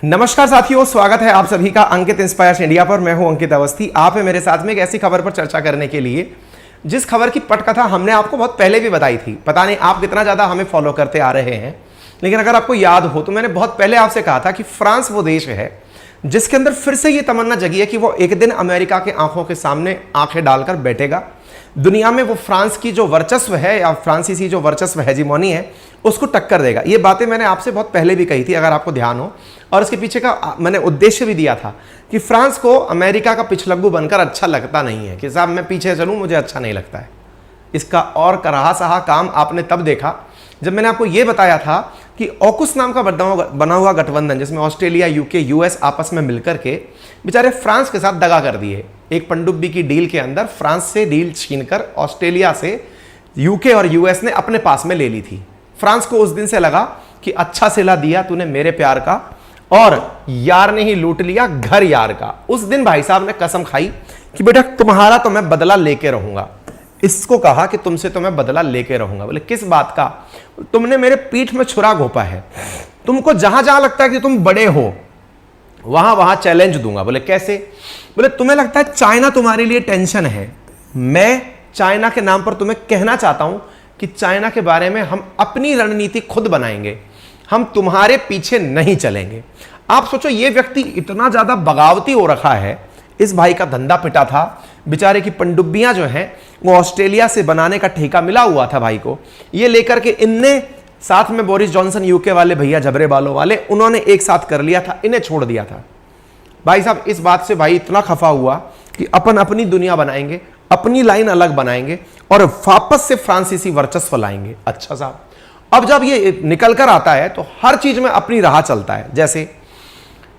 नमस्कार साथियों, स्वागत है आप सभी का अंकित इंस्पायर्स इंडिया पर। मैं हूं अंकित अवस्थी। आप है मेरे साथ में एक ऐसी खबर पर चर्चा करने के लिए जिस खबर की पटकथा हमने आपको बहुत पहले भी बताई थी। पता नहीं आप कितना ज्यादा हमें फॉलो करते आ रहे हैं, लेकिन अगर आपको याद हो तो मैंने बहुत पहले आपसे कहा था कि फ्रांस वो देश है जिसके अंदर फिर से ये तमन्ना जगी है कि वो एक दिन अमेरिका के आंखों के सामने आंखें डालकर बैठेगा, दुनिया में वो फ्रांस की जो वर्चस्व है या फ्रांसीसी जो वर्चस्व हेजीमोनी है उसको टक्कर देगा। ये बातें मैंने आपसे बहुत पहले भी कही थी, अगर आपको ध्यान हो। और इसके पीछे का मैंने उद्देश्य भी दिया था कि फ्रांस को अमेरिका का पिछलग्गू बनकर अच्छा लगता नहीं है कि साहब मैं पीछे चलूं, मुझे अच्छा नहीं लगता है। इसका और कराहा सहा काम आपने तब देखा जब मैंने आपको यह बताया था कि ऑकुस नाम का बना हुआ गठबंधन जिसमें ऑस्ट्रेलिया, यूके, यूएस आपस में मिलकर के बेचारे फ्रांस के साथ दगा कर दिए। एक पनडुब्बी की डील के अंदर फ्रांस से डील छीनकर ऑस्ट्रेलिया से यूके और यूएस ने अपने पास में ले ली थी। फ्रांस को उस दिन से लगा कि अच्छा सिला दिया तूने मेरे प्यार का, और यार ने ही लूट लिया घर यार का। उस दिन भाई साहब ने कसम खाई कि बेटा तुम्हारा तो मैं बदला लेके रहूंगा। इसको कहा कि तुमसे तो मैं बदला लेके रहूंगा। बोले किस बात का? तुमने मेरे पीठ में छुरा घोंपा है, तुमको जहां जहां लगता है कि तुम बड़े हो वहां वहां चैलेंज दूंगा। बोले कैसे? बोले तुम्हें लगता है चाइना तुम्हारे लिए टेंशन है, मैं चाइना के नाम पर तुम्हें कहना चाहता हूं कि चाइना के बारे में हम अपनी रणनीति खुद बनाएंगे, हम तुम्हारे पीछे नहीं चलेंगे। आप सोचो, ये व्यक्ति इतना ज्यादा बगावती हो रखा है। इस भाई का धंधा पिटा था, बेचारे की पनडुब्बियां जो हैं वो ऑस्ट्रेलिया से बनाने का ठेका मिला हुआ था भाई को। ये लेकर के इनने साथ में बोरिस जॉनसन यूके वाले भैया जबरे बालों वाले, उन्होंने एक साथ कर लिया था, इन्हें छोड़ दिया था। भाई साहब इस बात से भाई इतना खफा हुआ कि अपन अपनी दुनिया बनाएंगे, अपनी लाइन अलग बनाएंगे और वापस से फ्रांसीसी वर्चस्व लाएंगे। अच्छा साहब, अब जब ये निकल कर आता है तो हर चीज में अपनी राह चलता है। जैसे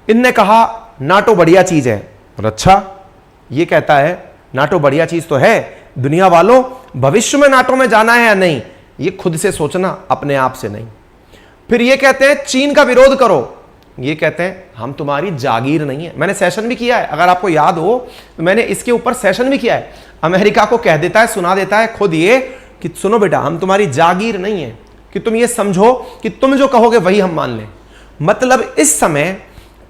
इनने कहा नाटो बढ़िया चीज है, और अच्छा ये कहता है नाटो बढ़िया चीज तो है, दुनिया वालों भविष्य में नाटो में जाना है या नहीं ये खुद से सोचना, अपने आप से नहीं। फिर ये कहते हैं चीन का विरोध करो, ये कहते हैं हम तुम्हारी जागीर नहीं है। मैंने सेशन भी किया है, अगर आपको याद हो तो मैंने इसके ऊपर सेशन भी किया है। अमेरिका को कह देता है, सुना देता है खुद ये कि सुनो बेटा हम तुम्हारी जागीर नहीं है, कि तुम ये समझो कि तुम जो कहोगे वही हम मान लें। मतलब इस समय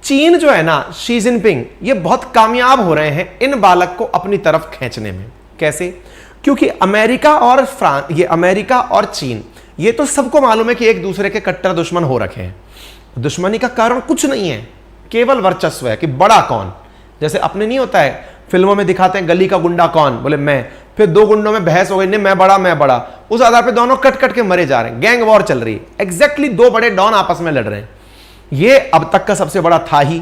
चीन जो है ना, शी जिनपिंग, ये बहुत कामयाब हो रहे हैं इन बालक को अपनी तरफ खींचने में। कैसे? क्योंकि अमेरिका और फ्रांस, ये अमेरिका और चीन, ये तो सबको मालूम है कि एक दूसरे के कट्टर दुश्मन हो रखे हैं। दुश्मनी का कारण कुछ नहीं है, केवल वर्चस्व है कि बड़ा कौन। जैसे अपने नहीं होता है फिल्मों में दिखाते हैं गली का गुंडा कौन, बोले मैं, फिर दो गुंडों में बहस हो गई, नहीं मैं बड़ा, उस आधार पे दोनों कट कट के मरे जा रहे हैं, गैंग वॉर चल रही है। एग्जैक्टली दो बड़े डॉन आपस में लड़ रहे हैं। ये अब तक का सबसे बड़ा था ही।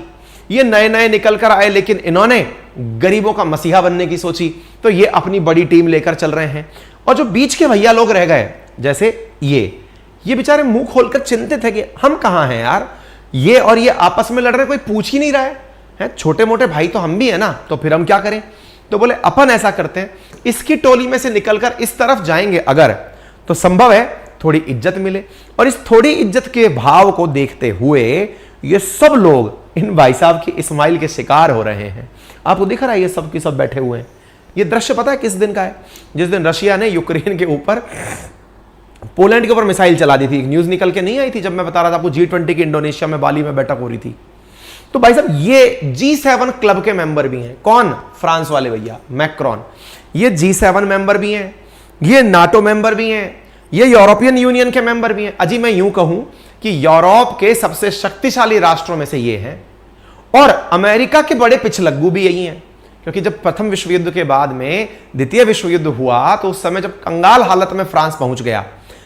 ये नए नए निकल कर आए, लेकिन इन्होंने गरीबों का मसीहा बनने की सोची, तो ये अपनी बड़ी टीम लेकर चल रहे हैं। और जो बीच के भैया लोग रह गए, जैसे ये बेचारे मुंह खोलकर चिंतित है कि हम कहां हैं यार, ये और ये आपस में लड़ रहे, कोई पूछ ही नहीं रहा है। छोटे मोटे भाई तो हम भी है ना, तो फिर हम क्या करें? तो बोले अपन ऐसा करते हैं, इसकी टोली में से निकलकर इस तरफ जाएंगे अगर, तो संभव है थोड़ी इज्जत मिले। और इस थोड़ी इज्जत के भाव को देखते हुए ये सब लोग इन भाई साहब की इस्माइल के शिकार हो रहे हैं। आपको दिख रहा है ये सब के सब बैठे हुए हैं। ये दृश्य पता है किस दिन का है? जिस दिन रशिया ने यूक्रेन के ऊपर, पोलैंड के ऊपर मिसाइल चला दी थी। एक न्यूज निकल के नहीं आई थी जब मैं बता रहा था आपको G20 की इंडोनेशिया में बाली में बैठक हो रही थी। तो भाई साहब ये G7 क्लब के मेंबर भी हैं। कौन? फ्रांस वाले भैया मैक्रॉन। ये G7 मेंबर भी हैं, ये नाटो मेंबर भी हैं, ये यूरोपियन यूनियन के मेंबर भी हैं। अजी मैं यूं कहूं कि यूरोप के सबसे शक्तिशाली राष्ट्रों में से ये हैं, और अमेरिका के बड़े पिछलग्गू भी यही हैं। क्योंकि जब प्रथम विश्व युद्ध के बाद में द्वितीय विश्व युद्ध हुआ तो उस समय जब कंगाल हालत में फ्रांस पहुंच गया,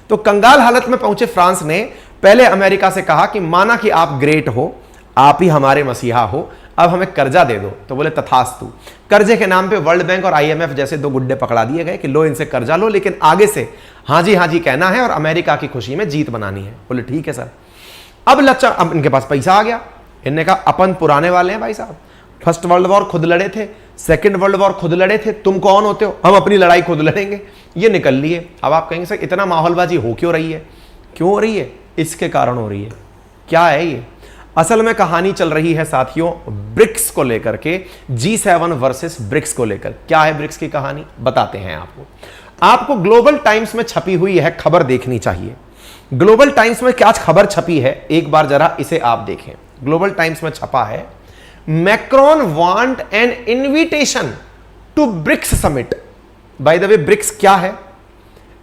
तो कंगाल हालत में पहुंचे फ्रांस ने पहले अमेरिका से कहा कि माना कि आप ग्रेट हो, आप ही हमारे मसीहा हो, अब हमें कर्जा दे दो। तो बोले तथास्तु। कर्जे के नाम पे वर्ल्ड बैंक और IMF जैसे दो गुड्डे पकड़ा दिए गए कि लो इनसे कर्जा लो, लेकिन आगे से हाँ जी कहना है और अमेरिका की खुशी में जीत बनानी है। बोले ठीक है सर। अब लच्चा, अब इनके पास पैसा आ गया। इनने कहा अपन पुराने वाले हैं भाई साहब, फर्स्ट वर्ल्ड वॉर खुद लड़े थे, सेकेंड वर्ल्ड वॉर खुद लड़े थे, तुम कौन होते हो? हम अपनी लड़ाई खुद लड़ेंगे। ये निकल लिए। अब आप कहेंगे सर इतना माहौलबाजी हो क्यों रही है? क्यों हो रही है? इसके कारण हो रही है। क्या है ये? असल में कहानी चल रही है साथियों ब्रिक्स को लेकर के, G7 वर्सेस ब्रिक्स को लेकर। क्या है ब्रिक्स की कहानी? बताते हैं आपको ग्लोबल टाइम्स में छपी हुई है खबर देखनी चाहिए। ग्लोबल टाइम्स में क्या खबर छपी है, एक बार जरा इसे आप देखें। ग्लोबल टाइम्स में छपा है, Macron want an invitation to BRICS summit. By the way BRICS क्या है?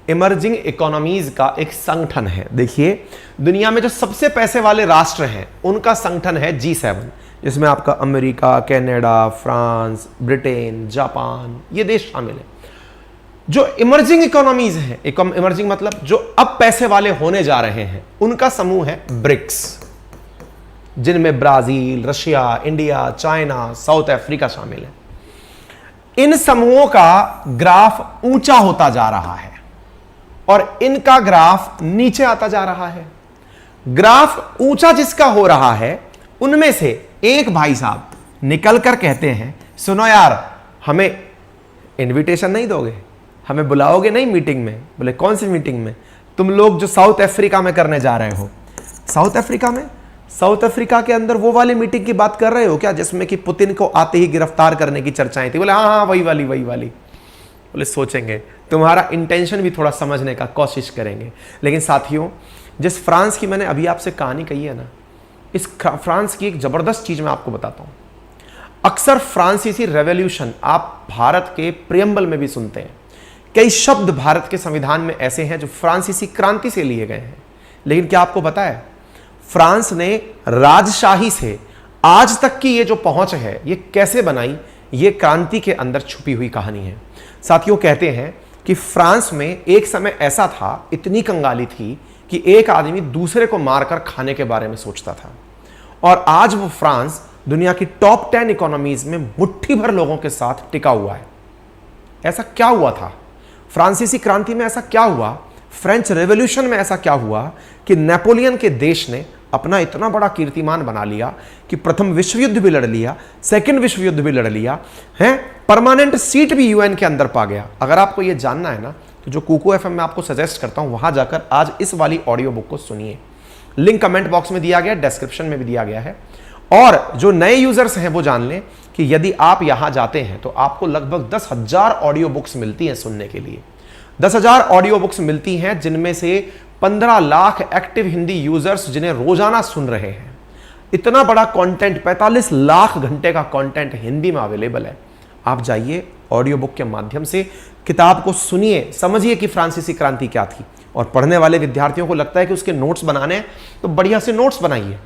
इमर्जिंग इकोनॉमीज का एक संगठन है। देखिए, दुनिया में जो सबसे पैसे वाले राष्ट्र हैं उनका संगठन है G7, जिसमें आपका America, Canada, France, Britain, Japan, ये देश शामिल है। जो इमर्जिंग इकोनॉमीज हैं, इमर्जिंग मतलब जो अब पैसे वाले होने जा रहे हैं, उनका समूह है ब्रिक्स, जिनमें Brazil, Russia, India, China, South Africa शामिल है। इन समूहों का ग्राफ ऊंचा होता जा रहा है और इनका ग्राफ नीचे आता जा रहा है। ग्राफ ऊंचा जिसका हो रहा है, उनमें से एक भाई साहब निकल कर कहते हैं, सुनो यार, हमें इनविटेशन नहीं दोगे, हमें बुलाओगे नहीं मीटिंग में। बोले कौन सी मीटिंग में? तुम लोग जो साउथ अफ्रीका में करने जा रहे हो। साउथ अफ्रीका में? साउथ अफ्रीका के अंदर वो वाली मीटिंग की बात कर रहे हो क्या, जिसमें कि पुतिन को आते ही गिरफ्तार करने की चर्चाएं थी? बोले हाँ हाँ वही वाली। बोले सोचेंगे, तुम्हारा इंटेंशन भी थोड़ा समझने का कोशिश करेंगे। लेकिन साथियों, जिस फ्रांस की मैंने अभी आपसे कहानी कही है ना, इस फ्रांस की एक जबरदस्त चीज मैं आपको बताता हूं। अक्सर फ्रांसीसी रेवोल्यूशन आप भारत के प्रियम्बल में भी सुनते हैं। कई शब्द भारत के संविधान में ऐसे हैं जो फ्रांसीसी क्रांति से लिए गए हैं। लेकिन क्या आपको पता है, फ्रांस ने राजशाही से आज तक की ये जो पहुंच है, ये कैसे बनाई? ये क्रांति के अंदर छुपी हुई कहानी है। साथियों, कहते हैं कि फ्रांस में एक समय ऐसा था, इतनी कंगाली थी कि एक आदमी दूसरे को मारकर खाने के बारे में सोचता था। और आज वो फ्रांस दुनिया की टॉप 10 इकोनॉमीज में मुट्ठी भर लोगों के साथ टिका हुआ है। ऐसा क्या हुआ था? फ्रांसीसी क्रांति में ऐसा क्या हुआ? फ्रेंच रेवोल्यूशन में ऐसा क्या हुआ कि नेपोलियन के देश ने अपना इतना बड़ा कीर्तिमान बना लिया कि प्रथम विश्व युद्ध भी लड़ लिया, सेकंड विश्व युद्ध भी लड़ लिया है, परमानेंट सीट भी यूएन के अंदर पा गया। अगर आपको यह जानना है ना, तो जो कुकू एफएम में आपको सजेस्ट करता हूं, वहां जाकर आज इस वाली ऑडियो बुक को सुनिए। लिंक कमेंट बॉक्स में दिया गया, डिस्क्रिप्शन में भी दिया गया है। और जो नए यूजर्स हैं वो जान लें कि यदि आप यहां जाते हैं तो आपको लगभग 10,000 ऑडियो बुक्स मिलती हैं सुनने के लिए। 10,000 ऑडियो बुक्स मिलती हैं, जिनमें से 15 लाख एक्टिव हिंदी यूजर्स जिन्हें रोजाना सुन रहे हैं। इतना बड़ा कंटेंट, 45 लाख घंटे का कंटेंट हिंदी में अवेलेबल है। आप जाइए, ऑडियो बुक के माध्यम से किताब को सुनिए, समझिए कि फ्रांसीसी क्रांति क्या थी। और पढ़ने वाले विद्यार्थियों को लगता है कि उसके नोट्स बनाने हैं, तो बढ़िया से नोट्स बनाइए।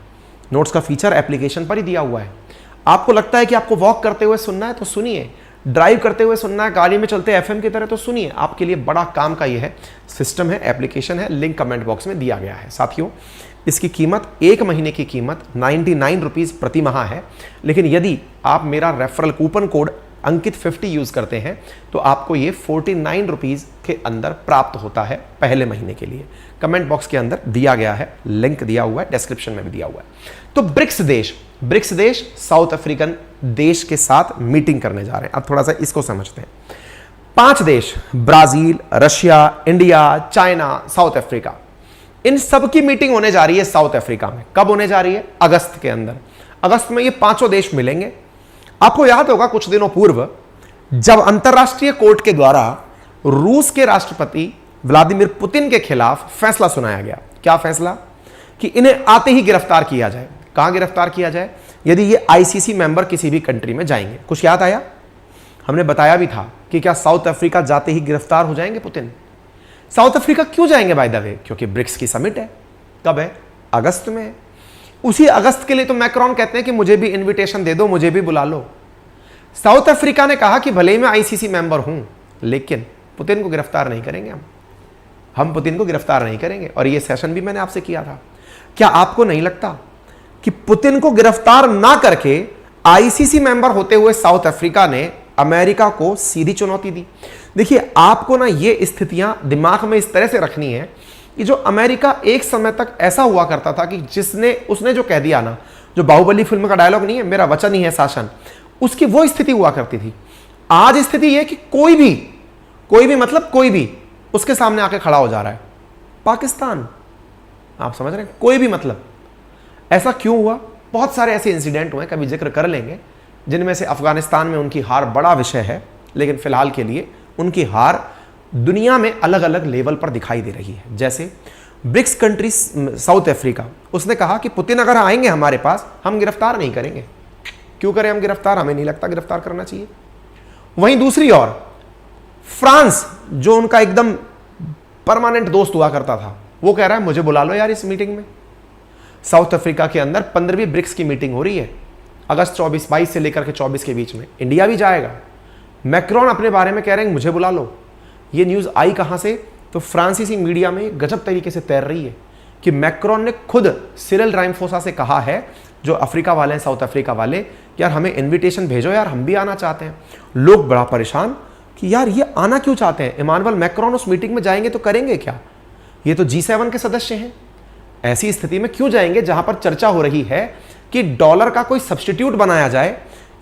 नोट्स का फीचर एप्लीकेशन पर ही दिया हुआ है। आपको लगता है कि आपको वॉक करते हुए सुनना है तो सुनिए, ड्राइव करते हुए सुनना है, गाड़ी में चलते एफएम की तरह तो सुनिए। आपके लिए बड़ा काम का ये है, सिस्टम है, एप्लीकेशन है, लिंक कमेंट बॉक्स में दिया गया है। साथियों, इसकी कीमत, एक महीने की कीमत 99 रुपीज़ प्रति माह है। लेकिन यदि आप मेरा रेफरल कूपन कोड अंकित 50 यूज करते हैं तो आपको ये 49 रुपीज़ के अंदर प्राप्त होता है पहले महीने के लिए। कमेंट बॉक्स के अंदर दिया गया है, लिंक दिया हुआ है, डिस्क्रिप्शन में भी दिया हुआ है। तो ब्रिक्स देश साउथ अफ्रीकन देश के साथ मीटिंग करने जा रहे हैं। अब थोड़ा सा इसको समझते हैं। 5 देश, Brazil, Russia, India, China, South Africa, इन सब की मीटिंग होने जा रही है साउथ अफ्रीका में। कब होने जा रही है? अगस्त के अंदर। अगस्त में ये 5 देश मिलेंगे। आपको याद होगा कुछ दिनों पूर्व जब अंतरराष्ट्रीय कोर्ट के द्वारा रूस के राष्ट्रपति व्लादिमीर पुतिन के खिलाफ फैसला सुनाया गया। क्या फैसला? कि इन्हें आते ही गिरफ्तार किया जाए। कहां गिरफ्तार किया जाए? यदि ये आईसीसी मेंबर किसी भी कंट्री में जाएंगे। कुछ याद आया? हमने बताया भी था कि क्या साउथ अफ्रीका जाते ही गिरफ्तार हो जाएंगे पुतिन? साउथ अफ्रीका क्यों जाएंगे बाय द वे? क्योंकि ब्रिक्स की समिट है। कब है? अगस्त में। उसी अगस्त के लिए तो मैक्रोन कहते हैं कि मुझे भी इनविटेशन दे दो, मुझे भी बुला लो। साउथ अफ्रीका ने कहा कि भले ही मैं आईसीसी मेंबर हूं, लेकिन पुतिन को गिरफ्तार नहीं करेंगे हम पुतिन को गिरफ्तार नहीं करेंगे। और यह सेशन भी मैंने आपसे किया था। क्या आपको नहीं लगता कि पुतिन को गिरफ्तार ना करके आईसीसी मेंबर होते हुए साउथ अफ्रीका ने अमेरिका को सीधी चुनौती दी? देखिए, आपको ना ये स्थितियां दिमाग में इस तरह से रखनी है कि जो अमेरिका एक समय तक ऐसा हुआ करता था कि उसने जो कह दिया ना, जो बाहुबली फिल्म का डायलॉग नहीं है, मेरा वचन ही है शासन, उसकी वो स्थिति हुआ करती थी। आज स्थिति यह कि कोई भी मतलब कोई भी उसके सामने आके खड़ा हो जा रहा है। पाकिस्तान, आप समझ रहे हैं? कोई भी मतलब। ऐसा क्यों हुआ? बहुत सारे ऐसे इंसिडेंट हुए, कभी जिक्र कर लेंगे, जिनमें से अफगानिस्तान में उनकी हार बड़ा विषय है। लेकिन फिलहाल के लिए उनकी हार दुनिया में अलग अलग लेवल पर दिखाई दे रही है। जैसे ब्रिक्स कंट्रीज साउथ अफ्रीका, उसने कहा कि पुतिन अगर आएंगे हमारे पास, हम गिरफ्तार नहीं करेंगे। क्यों करें हम गिरफ्तार, हमें नहीं लगता गिरफ्तार करना चाहिए। वहीं दूसरी ओर फ्रांस, जो उनका एकदम परमानेंट दोस्त हुआ करता था, वो कह रहा है मुझे बुला लो यार इस मीटिंग में। साउथ अफ्रीका के अंदर 15वीं ब्रिक्स की मीटिंग हो रही है, अगस्त 22 से लेकर के 24 के बीच में। इंडिया भी जाएगा। मैक्रोन अपने बारे में कह रहे हैं मुझे बुला लो। ये न्यूज़ आई कहाँ से, तो फ्रांसीसी मीडिया में गजब तरीके से तैर रही है कि मैक्रोन ने खुद सिरिल रामाफोसा से कहा है, जो अफ्रीका वाले हैं, साउथ अफ्रीका वाले, यार हमें इनविटेशन भेजो यार, हम भी आना चाहते हैं। लोग बड़ा परेशान कि यार ये आना क्यों चाहते हैं, इमानुएल मैक्रोन उस मीटिंग में जाएंगे तो करेंगे क्या, ये तो G7 के सदस्य हैं। ऐसी स्थिति में क्यों जाएंगे जहां पर चर्चा हो रही है कि डॉलर का कोई सब्स्टिट्यूट बनाया जाए,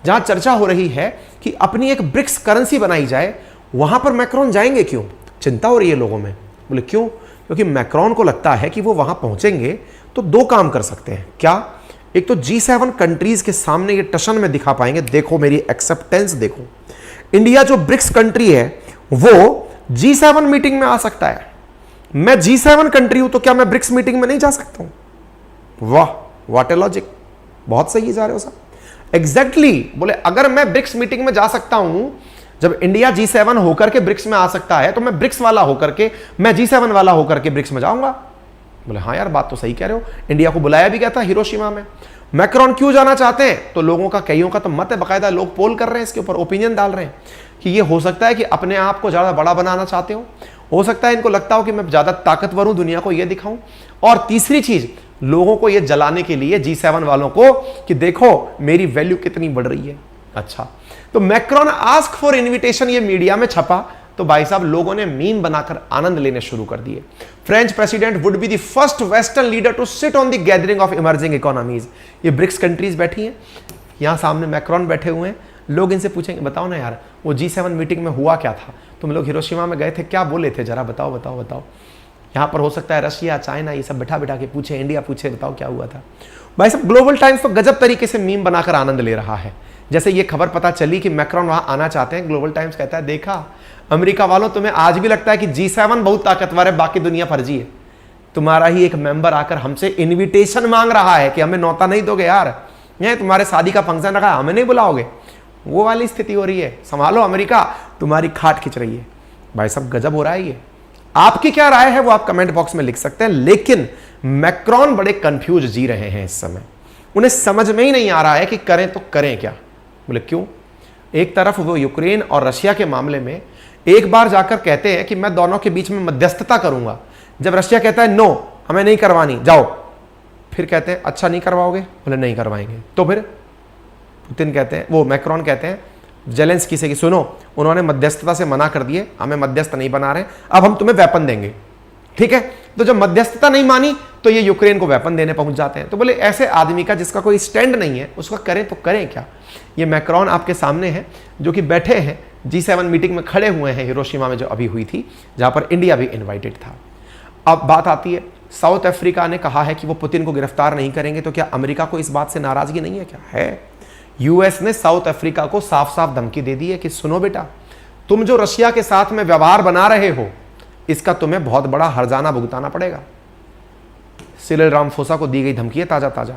जहां चर्चा हो रही है कि अपनी एक ब्रिक्स करेंसी बनाई जाए, वहां पर मैक्रोन जाएंगे क्यों? चिंता हो रही है लोगों में। बोले क्यों? क्योंकि मैक्रोन को लगता है कि वो वहां पहुंचेंगे तो दो काम कर सकते हैं। क्या? एक तो G7 कंट्रीज के सामने ये टशन में दिखा पाएंगे, देखो मेरी एक्सेप्टेंस देखो, इंडिया जो ब्रिक्स कंट्री है वो G7 मीटिंग में आ सकता है। मैं G7 कंट्री हूं तो क्या मैं ब्रिक्स मीटिंग में नहीं जा सकता हूं? वाह, व्हाट ए लॉजिक, बहुत सही जा रहे हो साहब। एग्जैक्टली बोले अगर मैं ब्रिक्स मीटिंग में जा सकता हूं, जब इंडिया G7 होकर के ब्रिक्स में आ सकता है, तो मैं ब्रिक्स वाला होकर के, मैं G7 वाला होकर के ब्रिक्स में जाऊंगा। बोले हाँ यार बात तो सही कह रहे हो, इंडिया को बुलाया भी गया था हिरोशिमा में। मैक्रोन क्यों जाना चाहते हैं? तो लोगों का, कईयों का तो मत है, बाकायदा लोग पोल कर रहे हैं इसके ऊपर, ओपिनियन डाल रहे हैं कि ये हो सकता है कि अपने आप को ज्यादा बड़ा बनाना चाहते हो सकता है इनको लगता हो कि मैं ज्यादा ताकतवर हूं, दुनिया को ये दिखाऊं। और तीसरी चीज, लोगों को ये जलाने के लिए G7 वालों को कि देखो मेरी वैल्यू कितनी बढ़ रही है। अच्छा, तो मैक्रोन आस्क फॉर इनविटेशन, ये मीडिया में छपा तो भाई साहब लोगों ने मीम बनाकर आनंद लेने शुरू कर दिए। French president would be the first western leader to sit on the gathering of emerging economies. ये ब्रिक्स कंट्रीज बैठी हैं, यहां सामने मैक्रोन बैठे हुए हैं। लोग इनसे पूछेंगे बताओ ना यार वो G7 मीटिंग में हुआ क्या था, तुम लोग हिरोशिमा में गए थे, क्या बोले थे, जरा बताओ बताओ बताओ। यहां पर हो सकता है रशिया, चाइना, ये सब बैठा बैठा के पूछे, इंडिया पूछे बताओ क्या हुआ था। भाई साहब ग्लोबल टाइम्स तो गजब तरीके से मीम बनाकर आनंद ले रहा है। जैसे ये खबर पता चली कि मैक्रोन वहां आना चाहते हैं, ग्लोबल टाइम्स कहता है देखा अमेरिका वालों, तुम्हें आज भी लगता है कि G7 बहुत ताकतवर है, बाकी दुनिया फर्जी है। तुम्हारा ही एक मेंबर आकर हमसे इनविटेशन मांग रहा है कि हमें न्योता नहीं दोगे यार, ये तुम्हारे शादी का फंक्शन रखा हमें नहीं बुलाओगे। वो वाली स्थिति हो रही है, संभालो अमेरिका, तुम्हारी खाट खिंच रही है। भाई साहब गजब हो रहा है ये। आपकी क्या राय है वो आप कमेंट बॉक्स में लिख सकते हैं। लेकिन मैक्रोन बड़े कंफ्यूज जी रहे हैं इस समय, उन्हें समझ में ही नहीं आ रहा है कि करें तो करें क्या। बोले क्यों? एक तरफ वो यूक्रेन और रशिया के मामले में एक बार जाकर कहते हैं कि मैं दोनों के बीच में मध्यस्थता करूंगा, जब रशिया कहता है नो हमें नहीं करवानी जाओ, फिर कहते हैं अच्छा नहीं करवाओगे, बोले नहीं करवाएंगे। तो फिर पुतिन कहते हैं, वो मैक्रोन कहते हैं जेलेंस्की से कि सुनो उन्होंने मध्यस्थता से मना कर दिए, हमें मध्यस्थ नहीं बना रहे, अब हम तुम्हें वेपन देंगे। ठीक है, तो जब मध्यस्थता नहीं मानी तो ये यूक्रेन को वेपन देने पहुंच जाते हैं। तो बोले ऐसे आदमी का जिसका कोई स्टैंड नहीं है उसका करें तो करें क्या। ये मैक्रोन आपके सामने है जो कि बैठे हैं G7 मीटिंग में, खड़े हुए हैं हिरोशिमा में जो अभी हुई थी, जहां पर इंडिया भी इन्वाइटेड था। अब बात आती है, साउथ अफ्रीका ने कहा है कि वो पुतिन को गिरफ्तार नहीं करेंगे, तो क्या अमेरिका को इस बात से नाराजगी नहीं है? क्या है? यूएस ने साउथ अफ्रीका को साफ साफ धमकी दे दी है कि सुनो बेटा, तुम जो रशिया के साथ में व्यवहार बना रहे हो इसका तुम्हें बहुत बड़ा हर्जाना भुगताना पड़ेगा। सिरिल रामाफोसा को दी गई धमकी है ताजा ताजा।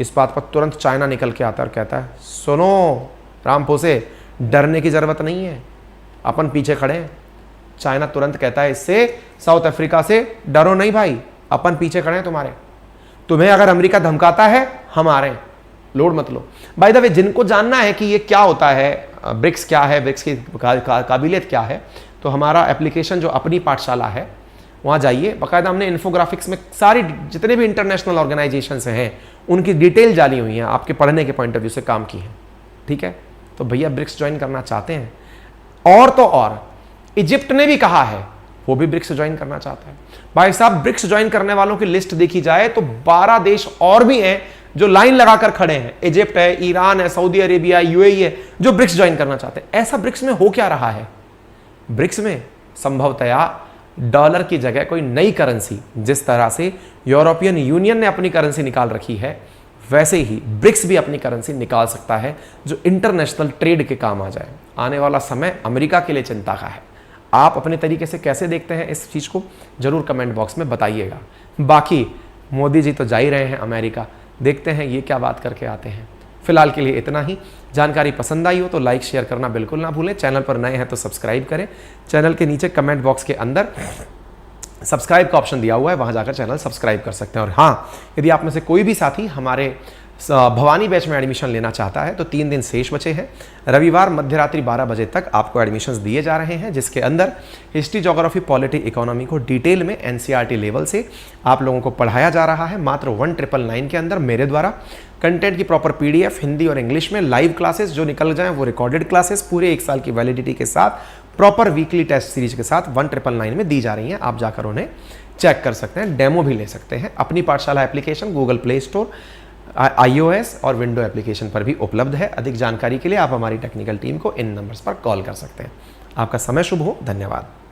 इस बात पर तुरंत चाइना निकल के आता है और कहता है सुनो रामाफोसे, डरने की जरूरत नहीं है, अपन पीछे खड़े हैं। चाइना तुरंत कहता है इससे, साउथ अफ्रीका से, डरो नहीं भाई, अपन पीछे खड़े हैं तुम्हारे, तुम्हें अगर अमेरिका धमकाता है हम आ रहे हैं, लोड मत लो। बाय द वे जिनको जानना है कि ये क्या होता है, ब्रिक्स क्या है, ब्रिक्स की काबिलियत क्या है, तो हमारा एप्लीकेशन जो अपनी पाठशाला है वहाँ जाइए, बाकायदा हमने इन्फोग्राफिक्स में सारी जितने भी इंटरनेशनल ऑर्गेनाइजेशंस हैं उनकी डिटेल डाली हुई हैं, आपके पढ़ने के पॉइंट ऑफ व्यू से काम की है। ठीक है, तो भैया ब्रिक्स ज्वाइन करना चाहते हैं। और तो और इजिप्ट ने भी कहा है वो भी ब्रिक्स ज्वाइन करना चाहता है। भाई साहब ब्रिक्स ज्वाइन करने वालों की लिस्ट देखी जाए तो 12 देश और भी हैं जो लाइन लगाकर खड़े हैं। इजिप्ट है, ईरान है, सऊदी अरेबिया, यूएई है, जो ब्रिक्स ज्वाइन करना चाहते हैं। ऐसा ब्रिक्स में हो क्या रहा है? ब्रिक्स में संभवतया डॉलर की जगह कोई नई करेंसी, जिस तरह से यूरोपियन यूनियन ने अपनी करेंसी निकाल रखी है, वैसे ही ब्रिक्स भी अपनी करेंसी निकाल सकता है जो इंटरनेशनल ट्रेड के काम आ जाए। आने वाला समय अमेरिका के लिए चिंता का है। आप अपने तरीके से कैसे देखते हैं इस चीज़ को, जरूर कमेंट बॉक्स में बताइएगा। बाकी मोदी जी तो जा ही रहे हैं अमेरिका, देखते हैं ये क्या बात करके आते हैं। फिलहाल के लिए इतना ही। जानकारी पसंद आई हो तो लाइक शेयर करना बिल्कुल ना भूलें। चैनल पर नए हैं तो सब्सक्राइब करें। चैनल के नीचे कमेंट बॉक्स के अंदर सब्सक्राइब का ऑप्शन दिया हुआ है, वहां जाकर चैनल सब्सक्राइब कर सकते हैं। और हाँ, यदि आप में से कोई भी साथी हमारे भवानी बैच में एडमिशन लेना चाहता है तो 3 दिन शेष बचे हैं। रविवार मध्यरात्रि 12 बजे तक आपको एडमिशन्स दिए जा रहे हैं, जिसके अंदर हिस्ट्री, ज्योग्राफी, पॉलिटी, इकोनॉमी को डिटेल में एनसीईआरटी लेवल से आप लोगों को पढ़ाया जा रहा है। मात्र 1999 के अंदर मेरे द्वारा कंटेंट की प्रॉपर पीडीएफ हिंदी और इंग्लिश में, लाइव क्लासेस जो निकल जाएं वो रिकॉर्डेड क्लासेस पूरे 1 साल की वैलिडिटी के साथ, प्रॉपर वीकली टेस्ट सीरीज के साथ 1999 में दी जा रही हैं। आप जाकर उन्हें चेक कर सकते हैं, डेमो भी ले सकते हैं। अपनी पाठशाला application Google play store, iOS और विंडो एप्लीकेशन पर भी उपलब्ध है। अधिक जानकारी के लिए आप हमारी टेक्निकल टीम को इन नंबर्स पर कॉल कर सकते हैं। आपका समय शुभ हो। धन्यवाद।